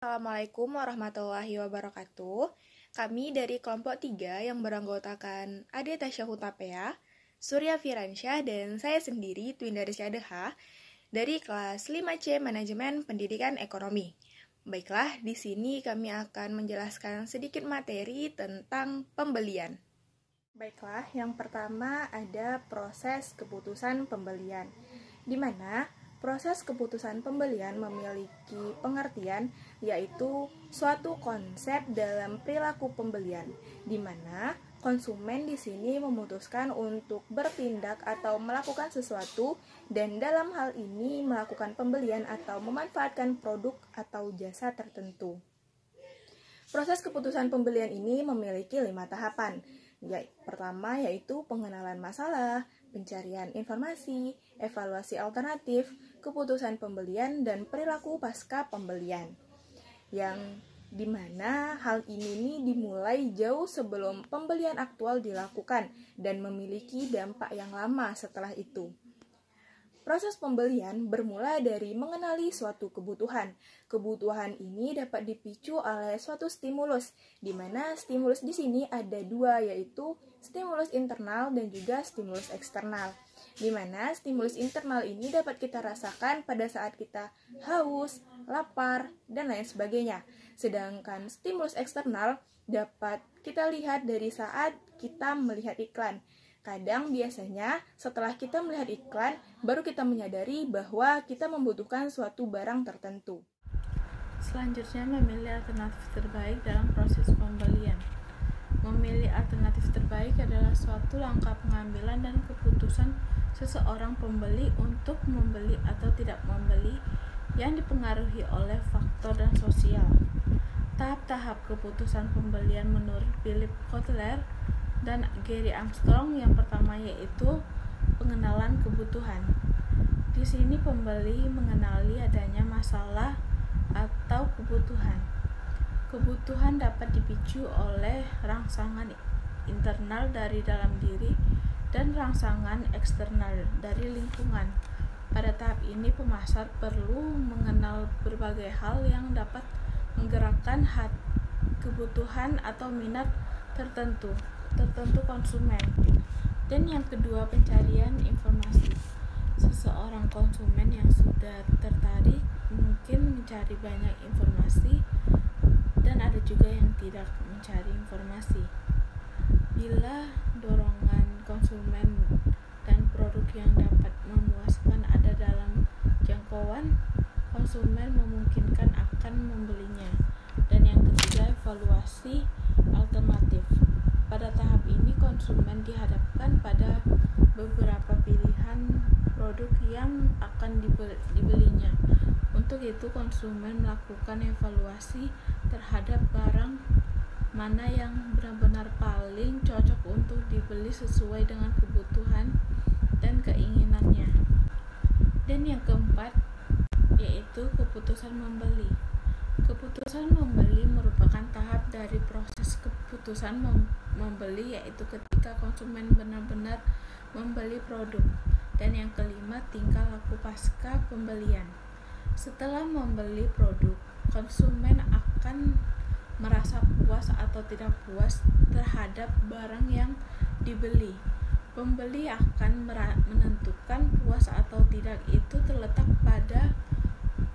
Assalamualaikum warahmatullahi wabarakatuh. Kami dari kelompok 3 yang beranggotakan Ade Tasya Hutapea, Surya Firansyah, dan saya sendiri, Twinda Syadeha, dari kelas 5C Manajemen Pendidikan Ekonomi. Baiklah, di sini kami akan menjelaskan sedikit materi tentang pembelian. Baiklah, yang pertama ada proses keputusan pembelian, di mana proses keputusan pembelian memiliki pengertian yaitu suatu konsep dalam perilaku pembelian, di mana konsumen di sini memutuskan untuk bertindak atau melakukan sesuatu dan dalam hal ini melakukan pembelian atau memanfaatkan produk atau jasa tertentu. Proses keputusan pembelian ini memiliki 5 tahapan. Pertama yaitu pengenalan masalah, pencarian informasi, evaluasi alternatif, keputusan pembelian, dan perilaku pasca pembelian. Yang dimana hal ini dimulai jauh sebelum pembelian aktual dilakukan dan memiliki dampak yang lama setelah itu. Proses pembelian bermula dari mengenali suatu kebutuhan. Kebutuhan ini dapat dipicu oleh suatu stimulus, di mana stimulus di sini ada 2, yaitu stimulus internal dan juga stimulus eksternal. Di mana stimulus internal ini dapat kita rasakan pada saat kita haus, lapar, dan lain sebagainya. Sedangkan stimulus eksternal dapat kita lihat dari saat kita melihat iklan. Kadang biasanya setelah kita melihat iklan, baru kita menyadari bahwa kita membutuhkan suatu barang tertentu. Selanjutnya, memilih alternatif terbaik dalam proses pembelian. Memilih alternatif terbaik adalah suatu langkah pengambilan dan keputusan seseorang pembeli untuk membeli atau tidak membeli yang dipengaruhi oleh faktor dan sosial. Tahap-tahap keputusan pembelian menurut Philip Kotler dan Gary Armstrong, yang pertama yaitu pengenalan kebutuhan. Di sini pembeli mengenali adanya masalah atau kebutuhan. Kebutuhan dapat dipicu oleh rangsangan internal dari dalam diri dan rangsangan eksternal dari lingkungan. Pada tahap ini pemasar perlu mengenal berbagai hal yang dapat menggerakkan kebutuhan atau minat tertentu konsumen. Dan yang kedua, pencarian informasi. Seseorang konsumen yang sudah tertarik mungkin mencari banyak informasi, dan ada juga yang tidak mencari informasi. Bila dorongan konsumen dan produk yang dapat memuaskan ada dalam jangkauan, konsumen memungkinkan akan membelinya. Dan yang ketiga, evaluasi alternatif. Pada tahap ini konsumen dihadapkan pada beberapa pilihan produk yang akan dibelinya. Untuk itu konsumen melakukan evaluasi terhadap barang mana yang benar-benar paling cocok untuk dibeli sesuai dengan kebutuhan dan keinginannya. Dan yang keempat yaitu keputusan membeli. Keputusan membeli merupakan tahap dari proses keputusan membeli, yaitu ketika konsumen benar-benar membeli produk. Dan yang kelima, tingkah laku pasca pembelian. Setelah membeli produk, konsumen akan merasa puas atau tidak puas terhadap barang yang dibeli. Pembeli akan menentukan puas atau tidak, itu terletak pada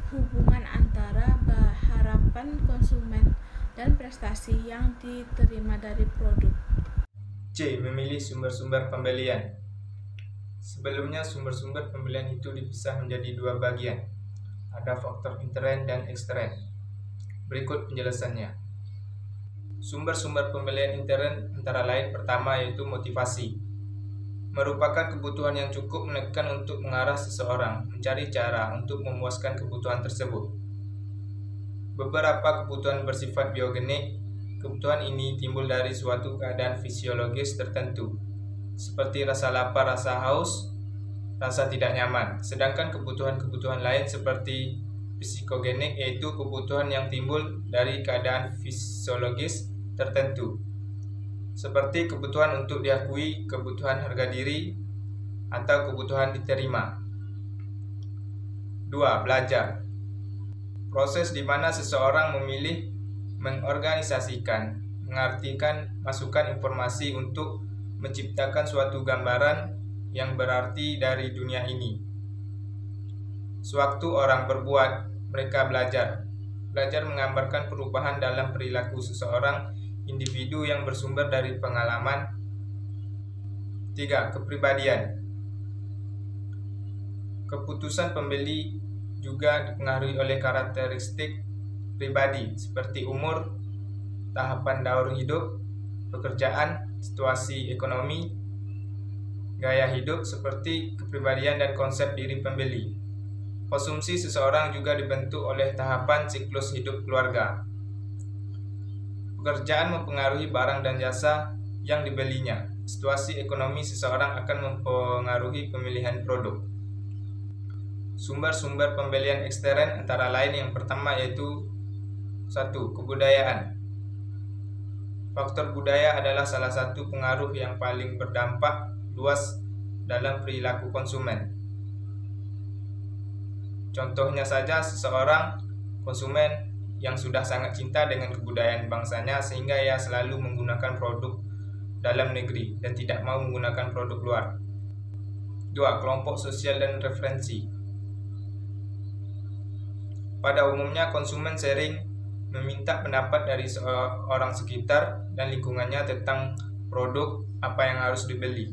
hubungan antara harapan konsumen dan prestasi yang diterima dari produk. C. Memilih sumber-sumber pembelian. Sebelumnya, sumber-sumber pembelian itu dipisah menjadi 2 bagian. Ada faktor intern dan ekstern. Berikut penjelasannya. Sumber-sumber pembelian intern antara lain pertama yaitu motivasi. Merupakan kebutuhan yang cukup menekan untuk mengarah seseorang mencari cara untuk memuaskan kebutuhan tersebut. Beberapa kebutuhan bersifat biogenik. Kebutuhan ini timbul dari suatu keadaan fisiologis tertentu, seperti rasa lapar, rasa haus, rasa tidak nyaman. Sedangkan kebutuhan-kebutuhan lain seperti psikogenik, yaitu kebutuhan yang timbul dari keadaan fisiologis tertentu, seperti kebutuhan untuk diakui, kebutuhan harga diri, atau kebutuhan diterima. 2. Belajar. Proses di mana seseorang memilih mengorganisasikan, mengartikan masukan informasi untuk menciptakan suatu gambaran yang berarti dari dunia ini. Sewaktu orang berbuat, mereka belajar. Belajar menggambarkan perubahan dalam perilaku seseorang individu yang bersumber dari pengalaman. 3. Kepribadian. Keputusan pembeli juga dipengaruhi oleh karakteristik pribadi seperti umur, tahapan daur hidup, pekerjaan, situasi ekonomi, gaya hidup seperti kepribadian dan konsep diri pembeli. Konsumsi seseorang juga dibentuk oleh tahapan siklus hidup keluarga. Pekerjaan mempengaruhi barang dan jasa yang dibelinya. Situasi ekonomi seseorang akan mempengaruhi pemilihan produk. Sumber-sumber pembelian ekstern antara lain yang pertama yaitu 1. Kebudayaan. Faktor budaya adalah salah satu pengaruh yang paling berdampak luas dalam perilaku konsumen. Contohnya saja seseorang konsumen yang sudah sangat cinta dengan kebudayaan bangsanya sehingga ia selalu menggunakan produk dalam negeri dan tidak mau menggunakan produk luar. 2. Kelompok sosial dan referensi. Pada umumnya konsumen sering meminta pendapat dari orang sekitar dan lingkungannya tentang produk apa yang harus dibeli.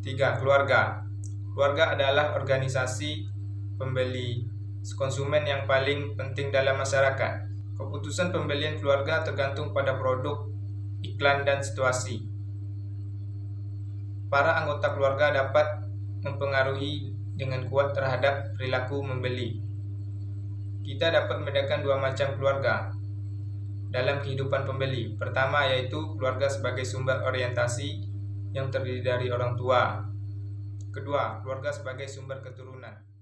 3. Keluarga. Keluarga adalah organisasi pembeli konsumen yang paling penting dalam masyarakat. Keputusan pembelian keluarga tergantung pada produk, iklan, dan situasi. Para anggota keluarga dapat mempengaruhi dengan kuat terhadap perilaku membeli. Kita dapat membedakan dua macam keluarga dalam kehidupan pembeli. Pertama yaitu keluarga sebagai sumber orientasi yang terdiri dari orang tua. Kedua, keluarga sebagai sumber keturunan.